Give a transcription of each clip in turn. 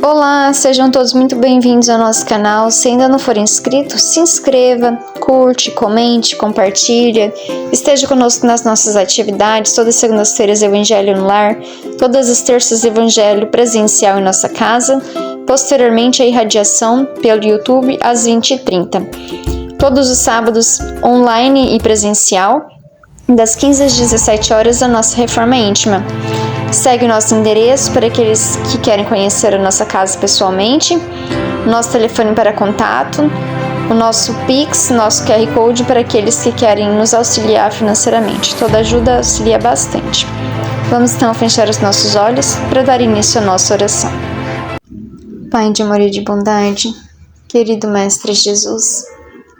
Olá, sejam todos muito bem-vindos ao nosso canal. Se ainda não for inscrito, se inscreva, curte, comente, compartilha. Esteja conosco nas nossas atividades, todas as segundas-feiras Evangelho no Lar, todas as terças Evangelho presencial em nossa casa, posteriormente a irradiação pelo YouTube às 20h30. Todos os sábados online e presencial, das 15 às 17 horas, a nossa reforma íntima. Segue o nosso endereço para aqueles que querem conhecer a nossa casa pessoalmente, nosso telefone para contato, o nosso Pix, nosso QR Code para aqueles que querem nos auxiliar financeiramente. Toda ajuda auxilia bastante. Vamos então fechar os nossos olhos para dar início à nossa oração. Pai de amor e de bondade, querido Mestre Jesus,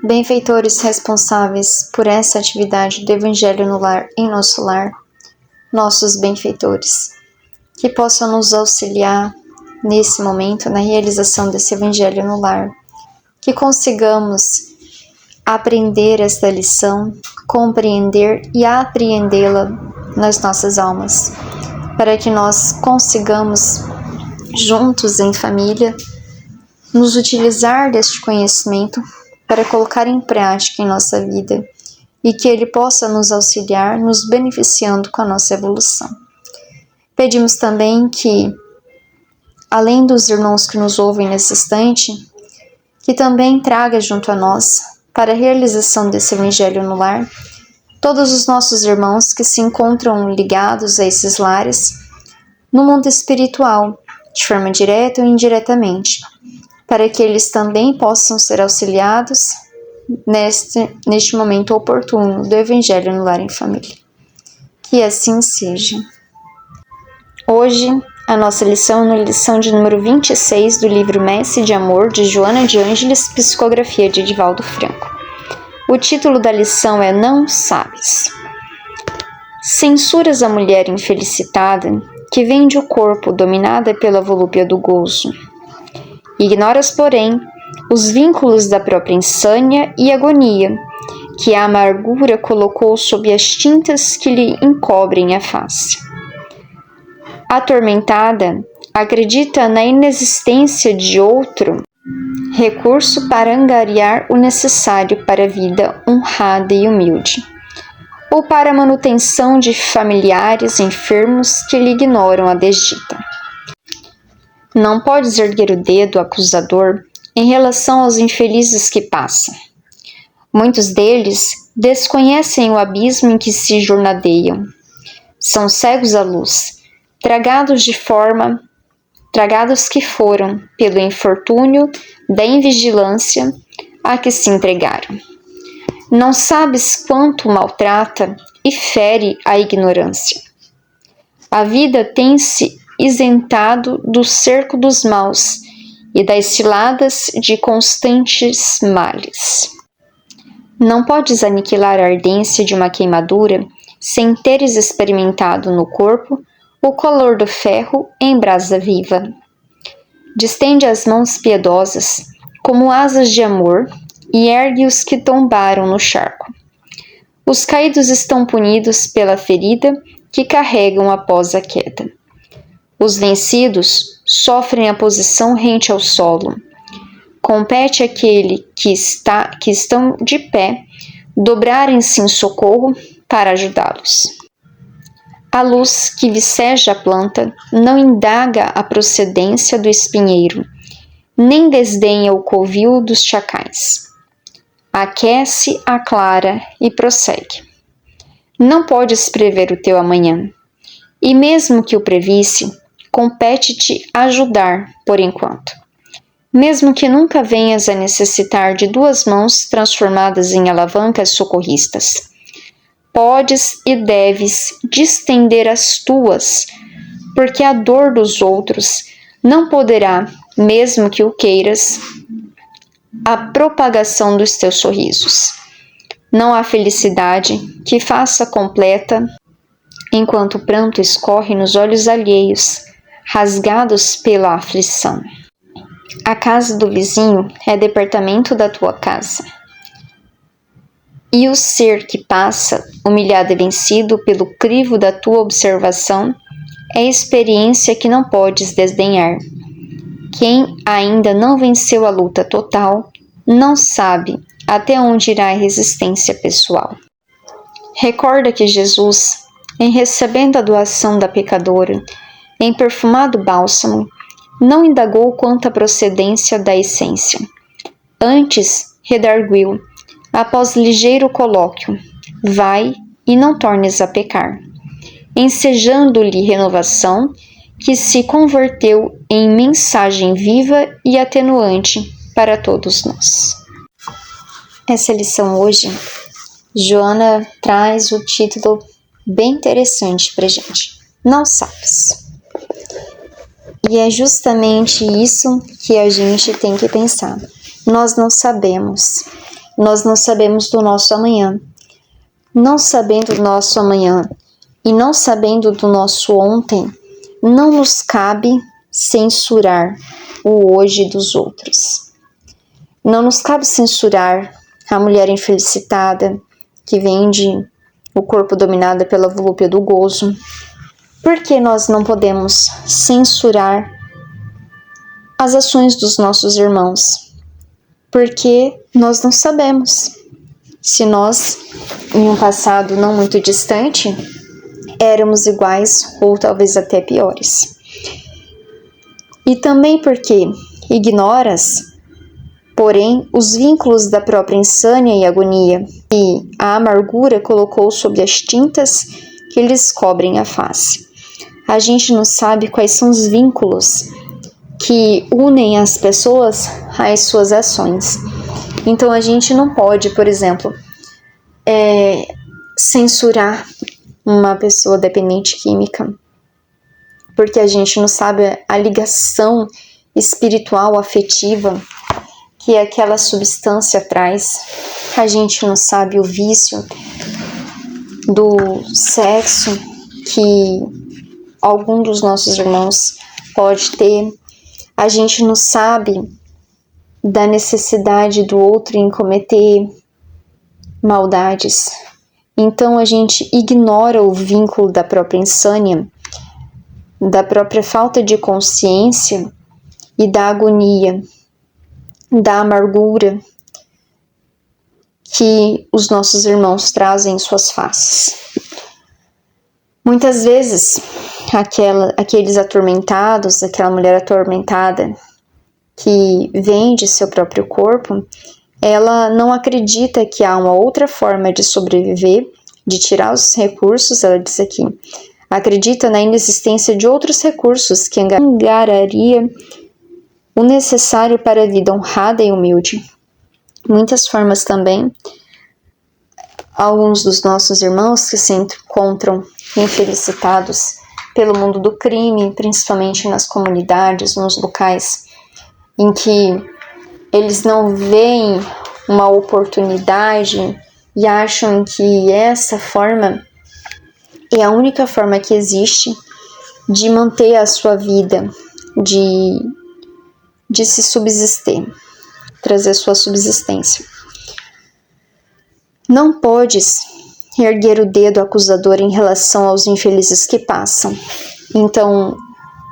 benfeitores responsáveis por essa atividade do Evangelho no Lar em nosso lar, nossos benfeitores, que possam nos auxiliar nesse momento na realização desse Evangelho no lar, que consigamos aprender esta lição, compreender e apreendê-la nas nossas almas, para que nós consigamos, juntos em família, nos utilizar deste conhecimento para colocar em prática em nossa vida, e que ele possa nos auxiliar, nos beneficiando com a nossa evolução. Pedimos também que, além dos irmãos que nos ouvem nesse instante, que também traga junto a nós, para a realização desse Evangelho no lar, todos os nossos irmãos que se encontram ligados a esses lares, no mundo espiritual, de forma direta ou indiretamente, para que eles também possam ser auxiliados neste momento oportuno do Evangelho no Lar em Família. Que assim seja. Hoje, a nossa lição é na lição de número 26 do livro Messe de Amor, de Joana de Ângeles, psicografia de Divaldo Franco. O título da lição é Não Sabes. Censuras a mulher infelicitada que vende o corpo dominada pela volúpia do gozo. Ignoras, porém, os vínculos da própria insânia e agonia, que a amargura colocou sob as tintas que lhe encobrem a face. Atormentada, acredita na inexistência de outro recurso para angariar o necessário para a vida honrada e humilde, ou para a manutenção de familiares enfermos que lhe ignoram a desdita. Não podes erguer o dedo acusador em relação aos infelizes que passam. Muitos deles desconhecem o abismo em que se jornadeiam. São cegos à luz, tragados que foram pelo infortúnio da invigilância a que se entregaram. Não sabes quanto maltrata e fere a ignorância. A vida tem-se isentado do cerco dos maus e das ciladas de constantes males. Não podes aniquilar a ardência de uma queimadura sem teres experimentado no corpo o calor do ferro em brasa viva. Distende as mãos piedosas como asas de amor e ergue os que tombaram no charco. Os caídos estão punidos pela ferida que carregam após a queda. Os vencidos sofrem a posição rente ao solo. Compete àquele que estão de pé dobrarem-se em socorro para ajudá-los. A luz que viceja a planta não indaga a procedência do espinheiro, nem desdenha o covil dos chacais. Aquece, aclara e prossegue. Não podes prever o teu amanhã, e mesmo que o previsse, compete-te ajudar por enquanto. Mesmo que nunca venhas a necessitar de duas mãos transformadas em alavancas socorristas, podes e deves distender as tuas, porque a dor dos outros não poderá, mesmo que o queiras, a propagação dos teus sorrisos. Não há felicidade que faça completa enquanto o pranto escorre nos olhos alheios, rasgados pela aflição. A casa do vizinho é departamento da tua casa. E o ser que passa, humilhado e vencido pelo crivo da tua observação, é experiência que não podes desdenhar, Quem ainda não venceu a luta total não sabe até onde irá a resistência pessoal. Recorda que Jesus, em recebendo a doação da pecadora, em perfumado bálsamo, não indagou quanto à procedência da essência. Antes, redarguiu, após ligeiro colóquio, vai e não tornes a pecar, ensejando-lhe renovação, que se converteu em mensagem viva e atenuante para todos nós. Essa lição hoje, Joana traz o título bem interessante pra gente. Não sabes. E é justamente isso que a gente tem que pensar. Nós não sabemos. Nós não sabemos do nosso amanhã. Não sabendo do nosso amanhã e não sabendo do nosso ontem, não nos cabe censurar o hoje dos outros. Não nos cabe censurar a mulher infelicitada que vende o corpo dominado pela volúpia do gozo. Por que nós não podemos censurar as ações dos nossos irmãos? Porque nós não sabemos se nós, em um passado não muito distante, éramos iguais ou talvez até piores. E também porque ignoras, porém, os vínculos da própria insânia e agonia, e a amargura colocou sob as tintas que lhes cobrem a face. A gente não sabe quais são os vínculos que unem as pessoas às suas ações. Então a gente não pode, por exemplo, censurar uma pessoa dependente química, porque a gente não sabe a ligação espiritual, afetiva que aquela substância traz. A gente não sabe o vício do sexo que algum dos nossos irmãos pode ter. A gente não sabe da necessidade do outro em cometer maldades. Então a gente ignora o vínculo da própria insânia, da própria falta de consciência e da agonia, da amargura que os nossos irmãos trazem em suas faces. Muitas vezes, aqueles atormentados, aquela mulher atormentada que vende seu próprio corpo, ela não acredita que há uma outra forma de sobreviver, de tirar os recursos, ela diz aqui. Acredita na inexistência de outros recursos que angararia o necessário para a vida honrada e humilde. Muitas formas também, alguns dos nossos irmãos que se encontram infelicitados pelo mundo do crime, principalmente nas comunidades, nos locais em que eles não veem uma oportunidade e acham que essa forma é a única forma que existe de manter a sua vida, de se subsistir, trazer sua subsistência. Não podes erguer o dedo acusador em relação aos infelizes que passam. Então,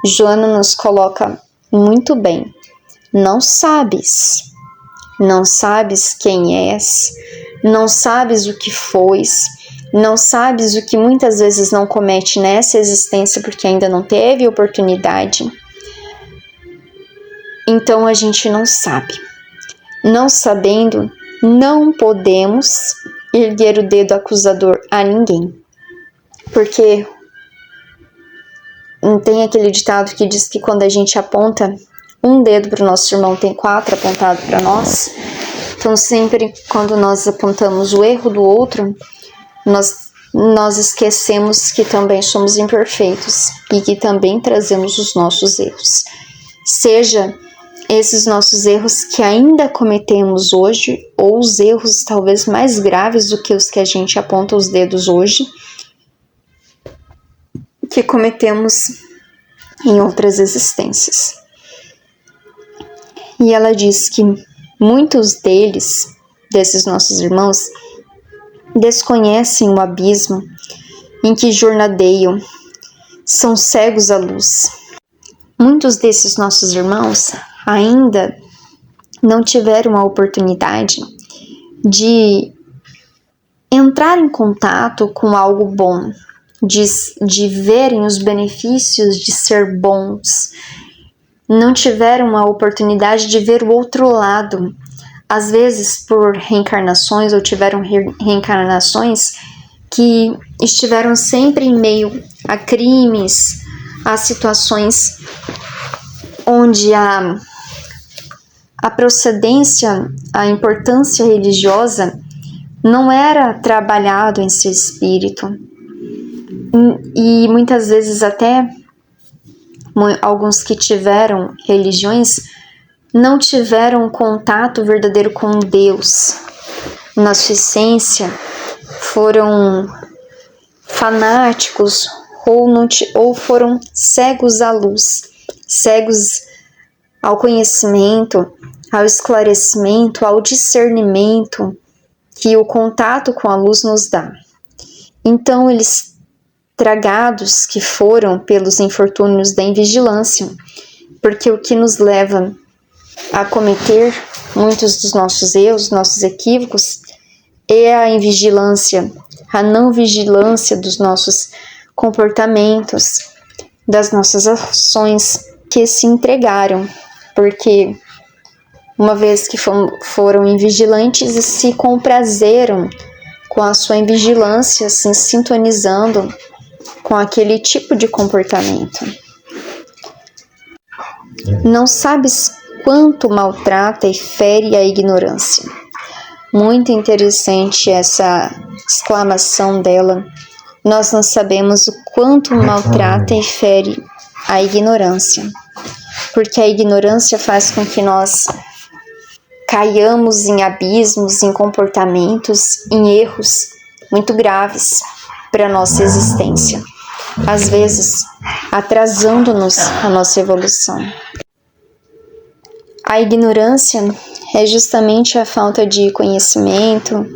Joana nos coloca muito bem. Não sabes quem és, não sabes o que fois, não sabes o que muitas vezes não comete nessa existência porque ainda não teve oportunidade. Então a gente não sabe. Não sabendo, não podemos erguer o dedo acusador a ninguém. Porque tem aquele ditado que diz que quando a gente aponta um dedo para o nosso irmão, tem 4 apontados para nós. Então sempre quando nós apontamos o erro do outro, nós esquecemos que também somos imperfeitos e que também trazemos os nossos erros. Seja esses nossos erros que ainda cometemos hoje, ou os erros talvez mais graves do que os que a gente aponta os dedos hoje, que cometemos em outras existências. E ela diz que muitos desses nossos irmãos, desconhecem o abismo em que jornadeiam, são cegos à luz. Muitos desses nossos irmãos ainda não tiveram a oportunidade de entrar em contato com algo bom, de verem os benefícios de ser bons, não tiveram a oportunidade de ver o outro lado, às vezes por reencarnações, ou tiveram reencarnações que estiveram sempre em meio a crimes, a situações onde a procedência, a importância religiosa não era trabalhado em seu espírito. E muitas vezes até alguns que tiveram religiões não tiveram contato verdadeiro com Deus. Na sua essência, foram fanáticos ou foram cegos à luz, cegos ao conhecimento, ao esclarecimento, ao discernimento que o contato com a luz nos dá. Então, eles, tragados que foram pelos infortúnios da invigilância, porque o que nos leva a cometer muitos dos nossos erros, nossos equívocos, é a invigilância, a não vigilância dos nossos comportamentos, das nossas ações, que se entregaram, porque uma vez que foram invigilantes e se comprazeram com a sua invigilância, se sintonizando com aquele tipo de comportamento. Não sabes quanto maltrata e fere a ignorância. Muito interessante essa exclamação dela. Nós não sabemos o quanto maltrata e fere a ignorância, porque a ignorância faz com que nós caiamos em abismos, em comportamentos, em erros muito graves para a nossa existência, às vezes atrasando-nos a nossa evolução. A ignorância é justamente a falta de conhecimento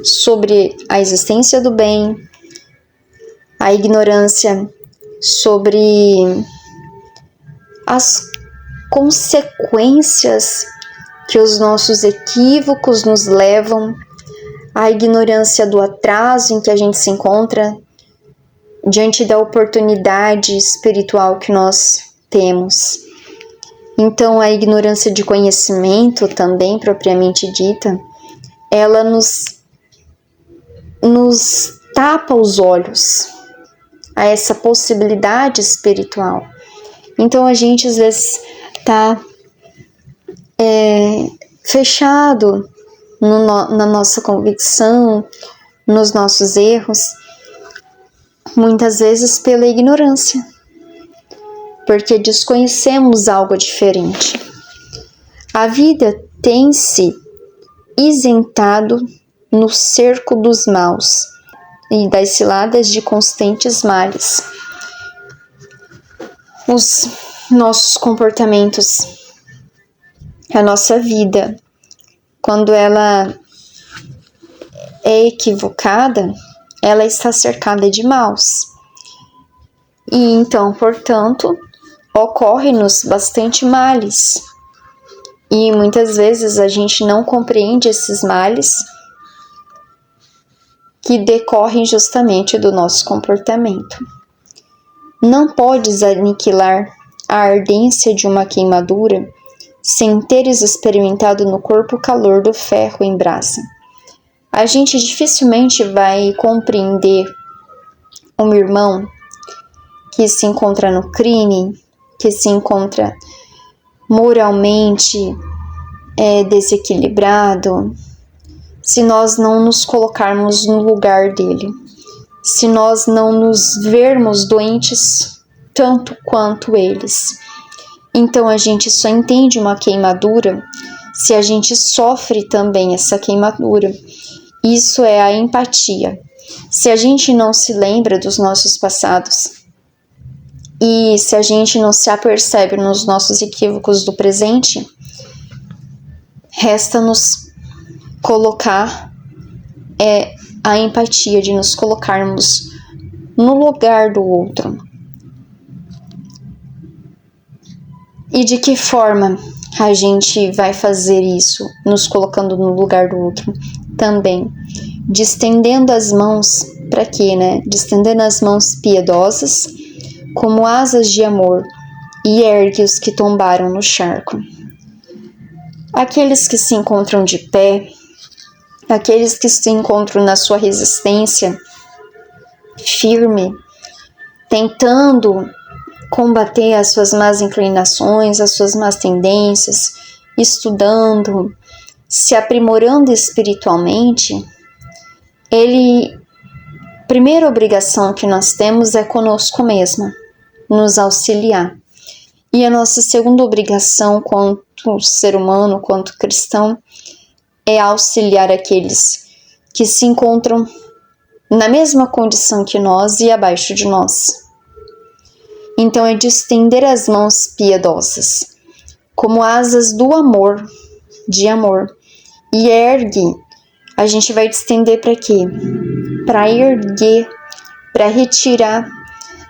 sobre a existência do bem, a ignorância sobre as consequências que os nossos equívocos nos levam, a ignorância do atraso em que a gente se encontra diante da oportunidade espiritual que nós temos. Então, a ignorância de conhecimento, também propriamente dita, ela nos tapa os olhos a essa possibilidade espiritual. Então, a gente às vezes está fechado na nossa convicção, nos nossos erros, muitas vezes pela ignorância, porque desconhecemos algo diferente. A vida tem se isentado no cerco dos maus e das ciladas de constantes males. Os nossos comportamentos, a nossa vida, quando ela é equivocada, ela está cercada de maus. E então, portanto, ocorre-nos bastante males. E muitas vezes a gente não compreende esses males que decorrem justamente do nosso comportamento. Não podes aniquilar a ardência de uma queimadura sem teres experimentado no corpo o calor do ferro em brasa. A gente dificilmente vai compreender um irmão que se encontra no crime, que se encontra moralmente desequilibrado, se nós não nos colocarmos no lugar dele, se nós não nos vermos doentes tanto quanto eles. Então a gente só entende uma queimadura se a gente sofre também essa queimadura. Isso é a empatia. Se a gente não se lembra dos nossos passados e se a gente não se apercebe nos nossos equívocos do presente, resta-nos colocar a empatia, de nos colocarmos no lugar do outro. E de que forma a gente vai fazer isso, nos colocando no lugar do outro? Também distendendo as mãos, para quê, né? Distendendo as mãos piedosas, como asas de amor, e ergue os que tombaram no charco. Aqueles que se encontram de pé, aqueles que se encontram na sua resistência firme, tentando combater as suas más inclinações, as suas más tendências, estudando, se aprimorando espiritualmente, a primeira obrigação que nós temos é conosco mesmo, nos auxiliar. E a nossa segunda obrigação, quanto ser humano, quanto cristão, é auxiliar aqueles que se encontram na mesma condição que nós e abaixo de nós. Então é de estender as mãos piedosas, como asas do amor, de amor. E ergue, a gente vai estender para quê? Para erguer, para retirar,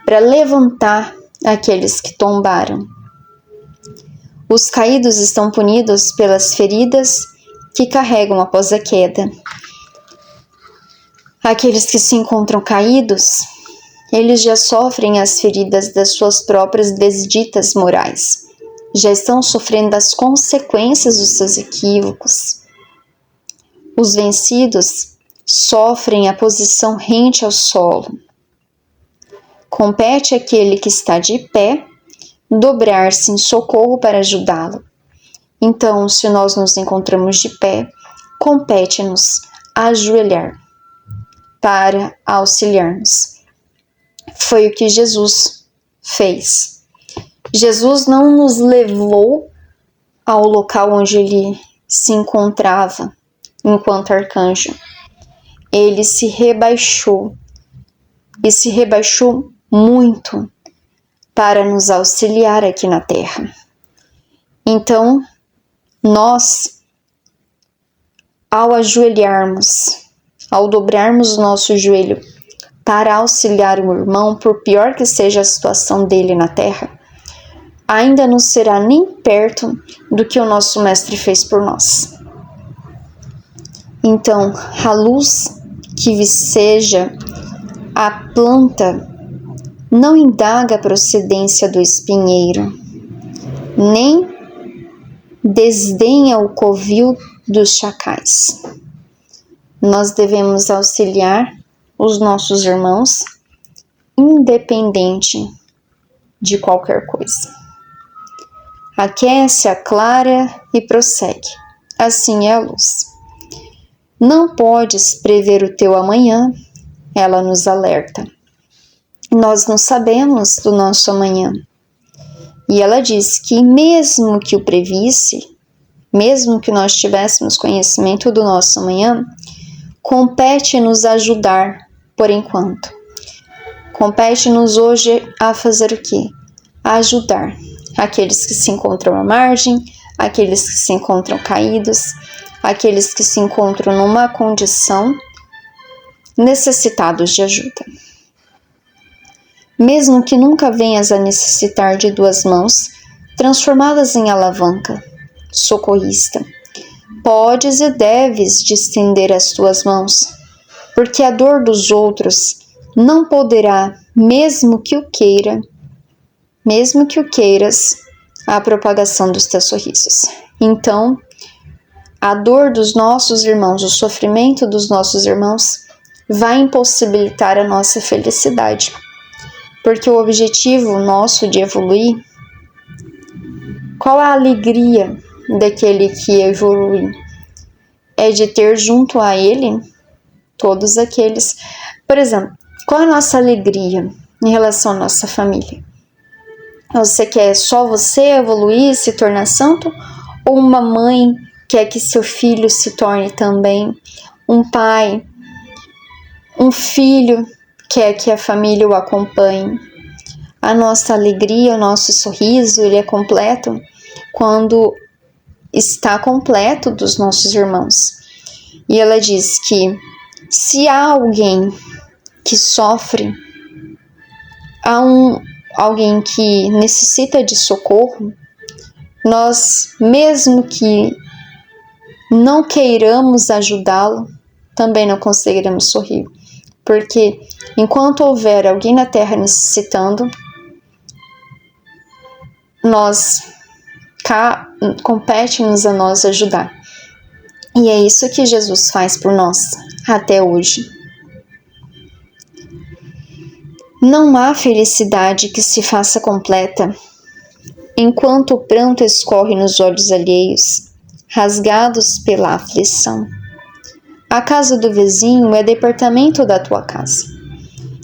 para levantar aqueles que tombaram. Os caídos estão punidos pelas feridas que carregam após a queda. Aqueles que se encontram caídos, eles já sofrem as feridas das suas próprias desditas morais. Já estão sofrendo as consequências dos seus equívocos. Os vencidos sofrem a posição rente ao solo. Compete àquele que está de pé dobrar-se em socorro para ajudá-lo. Então, se nós nos encontramos de pé, compete-nos ajoelhar para auxiliar-nos. Foi o que Jesus fez. Jesus não nos levou ao local onde ele se encontrava enquanto arcanjo. Ele se rebaixou, e se rebaixou muito para nos auxiliar aqui na terra. Então, nós, ao ajoelharmos, ao dobrarmos o nosso joelho para auxiliar o irmão, por pior que seja a situação dele na terra, ainda não será nem perto do que o nosso mestre fez por nós. Então, a luz que viceja a planta não indaga a procedência do espinheiro, nem desdenha o covil dos chacais. Nós devemos auxiliar os nossos irmãos, independente de qualquer coisa. Aquece, aclara e prossegue. Assim é a luz. Não podes prever o teu amanhã, ela nos alerta. Nós não sabemos do nosso amanhã. E ela diz que mesmo que o previsse, mesmo que nós tivéssemos conhecimento do nosso amanhã, compete-nos ajudar por enquanto. Compete-nos hoje a fazer o quê? A ajudar aqueles que se encontram à margem, aqueles que se encontram caídos, aqueles que se encontram numa condição necessitados de ajuda. Mesmo que nunca venhas a necessitar de duas mãos, transformá-las em alavanca, socorrista, podes e deves estender as tuas mãos, porque a dor dos outros não poderá, mesmo que o queiras, a propagação dos teus sorrisos. Então, a dor dos nossos irmãos, o sofrimento dos nossos irmãos, vai impossibilitar a nossa felicidade. Porque o objetivo nosso de evoluir, qual é a alegria daquele que evolui? É de ter junto a ele todos aqueles. Por exemplo, qual é a nossa alegria em relação à nossa família? Você quer só você evoluir, se tornar santo? Ou uma mãe quer que seu filho se torne também? Um pai, um filho quer que a família o acompanhe? A nossa alegria, o nosso sorriso, ele é completo quando está completo dos nossos irmãos. E ela diz que se há alguém que sofre, há alguém que necessita de socorro, nós, mesmo que não queiramos ajudá-lo, também não conseguiremos sorrir. Porque enquanto houver alguém na terra necessitando, compete-nos a nós ajudar. E é isso que Jesus faz por nós até hoje. Não há felicidade que se faça completa enquanto o pranto escorre nos olhos alheios, rasgados pela aflição. A casa do vizinho é departamento da tua casa.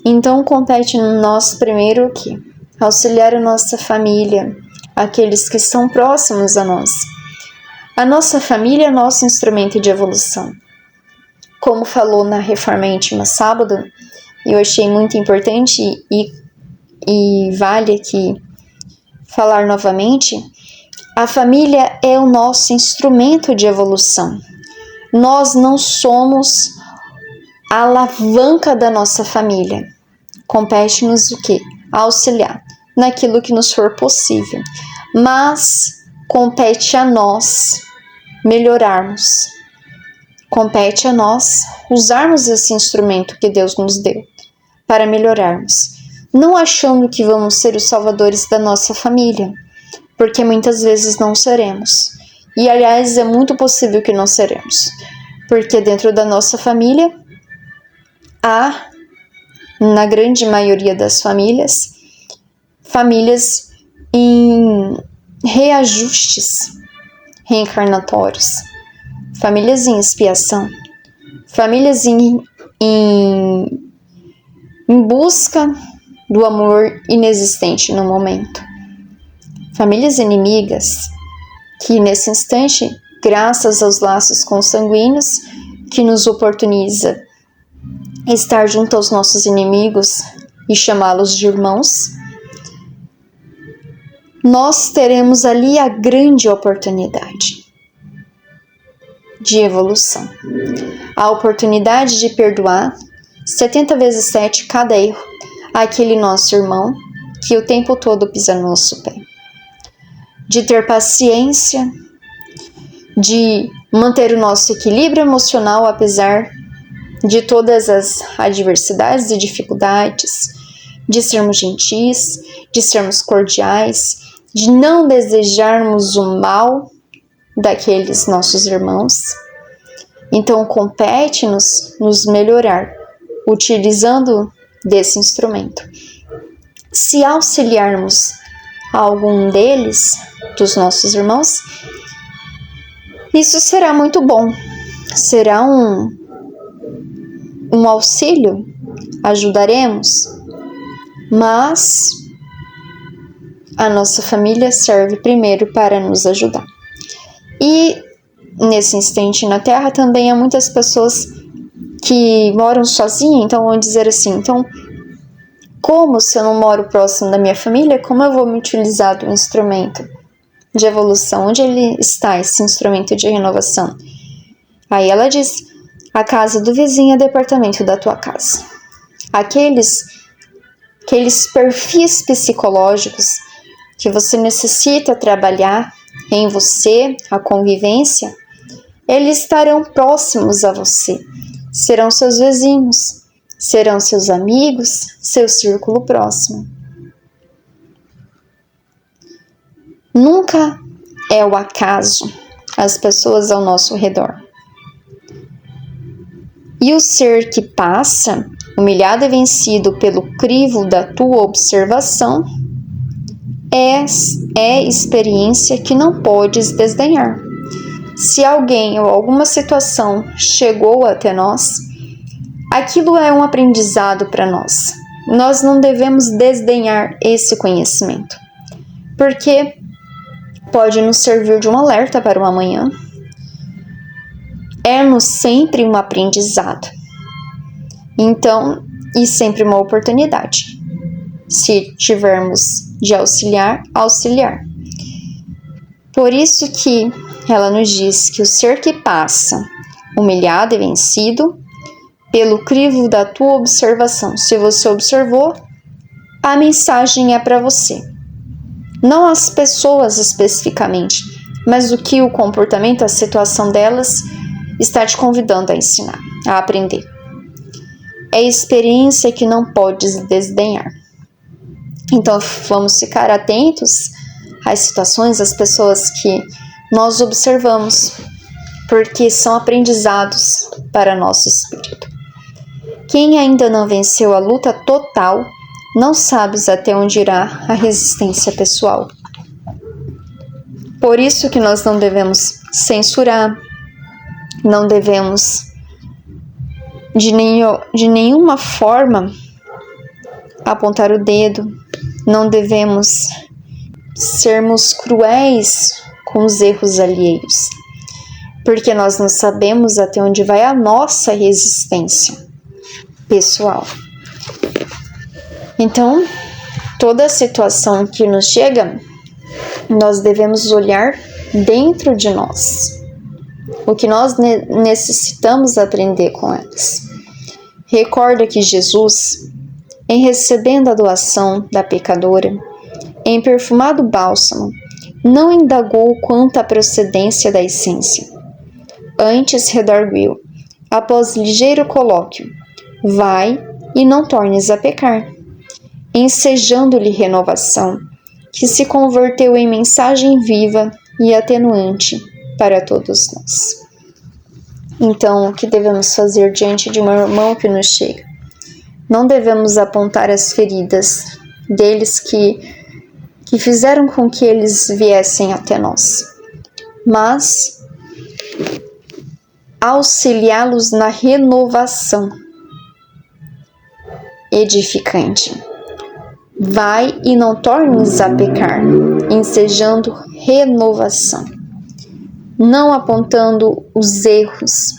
Então compete nós primeiro o quê? Auxiliar a nossa família, aqueles que estão próximos a nós. A nossa família é nosso instrumento de evolução. Como falou na Reforma Íntima sábado, eu achei muito importante e vale aqui falar novamente, a família é o nosso instrumento de evolução. Nós não somos a alavanca da nossa família. Compete-nos o quê? Auxiliar naquilo que nos for possível. Mas compete a nós melhorarmos. Compete a nós usarmos esse instrumento que Deus nos deu para melhorarmos. Não achando que vamos ser os salvadores da nossa família, porque muitas vezes não seremos. E, aliás, é muito possível que não seremos, porque dentro da nossa família há, na grande maioria das famílias em reajustes reencarnatórios, famílias em expiação, famílias em busca do amor inexistente no momento, famílias inimigas que nesse instante, graças aos laços consanguíneos que nos oportuniza estar junto aos nossos inimigos e chamá-los de irmãos, nós teremos ali a grande oportunidade de evolução. A oportunidade de perdoar 70 vezes 7 cada erro àquele nosso irmão que o tempo todo pisa no nosso pé. De ter paciência, de manter o nosso equilíbrio emocional apesar de todas as adversidades e dificuldades, de sermos gentis, de sermos cordiais, de não desejarmos o mal daqueles nossos irmãos. Então compete-nos nos melhorar, utilizando desse instrumento. Se auxiliarmos a algum deles, dos nossos irmãos, isso será muito bom, será um auxílio, ajudaremos, mas a nossa família serve primeiro para nos ajudar. E nesse instante na Terra também há muitas pessoas que moram sozinhas, então vão dizer assim, então como se eu não moro próximo da minha família, como eu vou me utilizar do instrumento de evolução? Onde ele está, esse instrumento de renovação? Aí ela diz, a casa do vizinho é departamento da tua casa. Aqueles perfis psicológicos que você necessita trabalhar em você, a convivência, eles estarão próximos a você, serão seus vizinhos, serão seus amigos, seu círculo próximo. Nunca é o acaso as pessoas ao nosso redor. E o ser que passa, humilhado e vencido pelo crivo da tua observação, é experiência que não podes desdenhar. Se alguém ou alguma situação chegou até nós, aquilo é um aprendizado para nós. Nós não devemos desdenhar esse conhecimento, porque pode nos servir de um alerta para o amanhã. É-nos sempre um aprendizado. Então, e sempre uma oportunidade. Se tivermos de auxiliar. Por isso que ela nos diz que o ser que passa, humilhado e vencido, pelo crivo da tua observação. Se você observou, a mensagem é para você. Não as pessoas especificamente, mas o que o comportamento, a situação delas está te convidando a ensinar, a aprender. É experiência que não podes desdenhar. Então, vamos ficar atentos às situações, às pessoas que nós observamos, porque são aprendizados para nosso espírito. Quem ainda não venceu a luta total, não sabe até onde irá a resistência pessoal. Por isso que nós não devemos censurar, não devemos de nenhuma forma apontar o dedo, não devemos sermos cruéis com os erros alheios, porque nós não sabemos até onde vai a nossa resistência pessoal. Então, toda situação que nos chega, nós devemos olhar dentro de nós, o que nós necessitamos aprender com elas. Recorda que Jesus, em recebendo a doação da pecadora, em perfumado bálsamo, não indagou quanto à procedência da essência. Antes redarguiu, após ligeiro colóquio, vai e não tornes a pecar, ensejando-lhe renovação, que se converteu em mensagem viva e atenuante para todos nós. Então, o que devemos fazer diante de um irmão que nos chega? Não devemos apontar as feridas deles que fizeram com que eles viessem até nós, mas auxiliá-los na renovação edificante. Vai e não tornes a pecar, ensejando renovação. Não apontando os erros,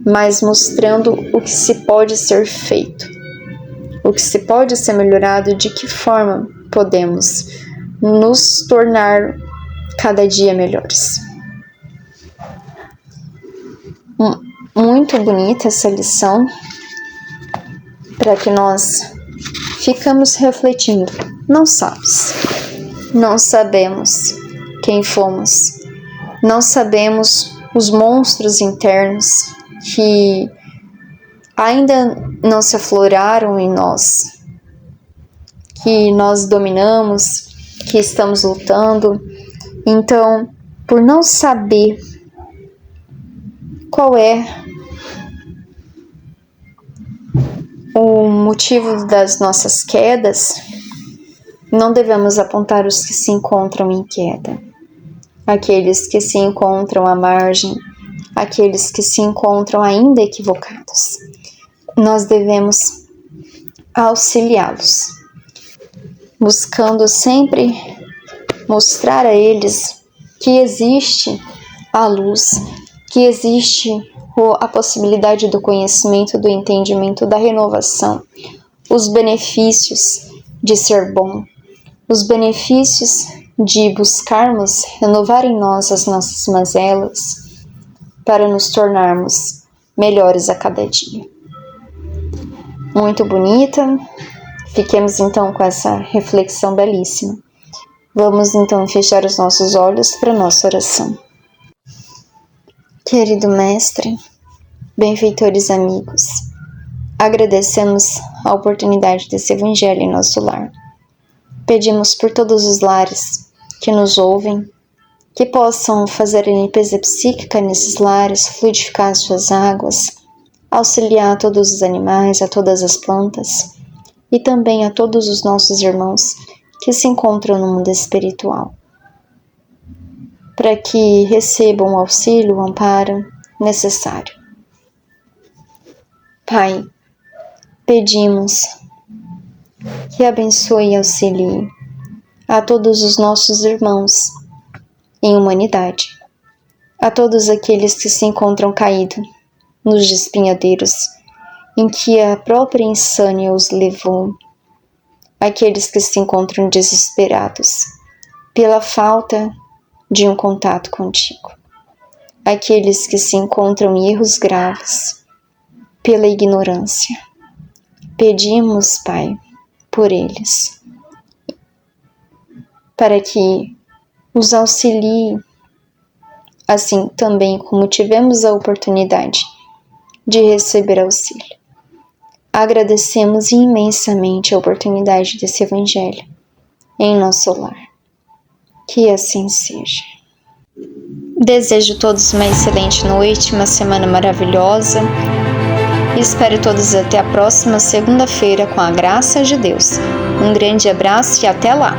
mas mostrando o que se pode ser feito, o que se pode ser melhorado, de que forma podemos nos tornar cada dia melhores. Muito bonita essa lição, para que nós ficamos refletindo. Não sabes, não sabemos quem fomos, não sabemos os monstros internos que ainda não se afloraram em nós, que nós dominamos, que estamos lutando. Então, por não saber qual é o motivo das nossas quedas, não devemos apontar os que se encontram em queda, aqueles que se encontram à margem, aqueles que se encontram ainda equivocados. Nós devemos auxiliá-los, buscando sempre mostrar a eles que existe a luz, que existe a possibilidade do conhecimento, do entendimento, da renovação, os benefícios de ser bom, os benefícios de buscarmos renovar em nós as nossas mazelas para nos tornarmos melhores a cada dia. Muito bonita. Fiquemos então com essa reflexão belíssima. Vamos então fechar os nossos olhos para a nossa oração. Querido Mestre, benfeitores amigos, agradecemos a oportunidade desse Evangelho em nosso lar. Pedimos por todos os lares que nos ouvem, que possam fazer a limpeza psíquica nesses lares, fluidificar as suas águas, auxiliar a todos os animais, a todas as plantas e também a todos os nossos irmãos que se encontram no mundo espiritual, para que recebam o auxílio, o amparo necessário. Pai, pedimos que abençoe e auxilie a todos os nossos irmãos em humanidade, a todos aqueles que se encontram caídos nos despenhadeiros em que a própria insânia os levou, aqueles que se encontram desesperados pela falta de um contato contigo, aqueles que se encontram em erros graves pela ignorância. Pedimos, Pai, por eles. para que os auxilie, assim também como tivemos a oportunidade de receber auxílio. Agradecemos imensamente a oportunidade desse Evangelho em nosso lar. Que assim seja. Desejo a todos uma excelente noite, uma semana maravilhosa. E espero todos até a próxima segunda-feira com a graça de Deus. Um grande abraço e até lá!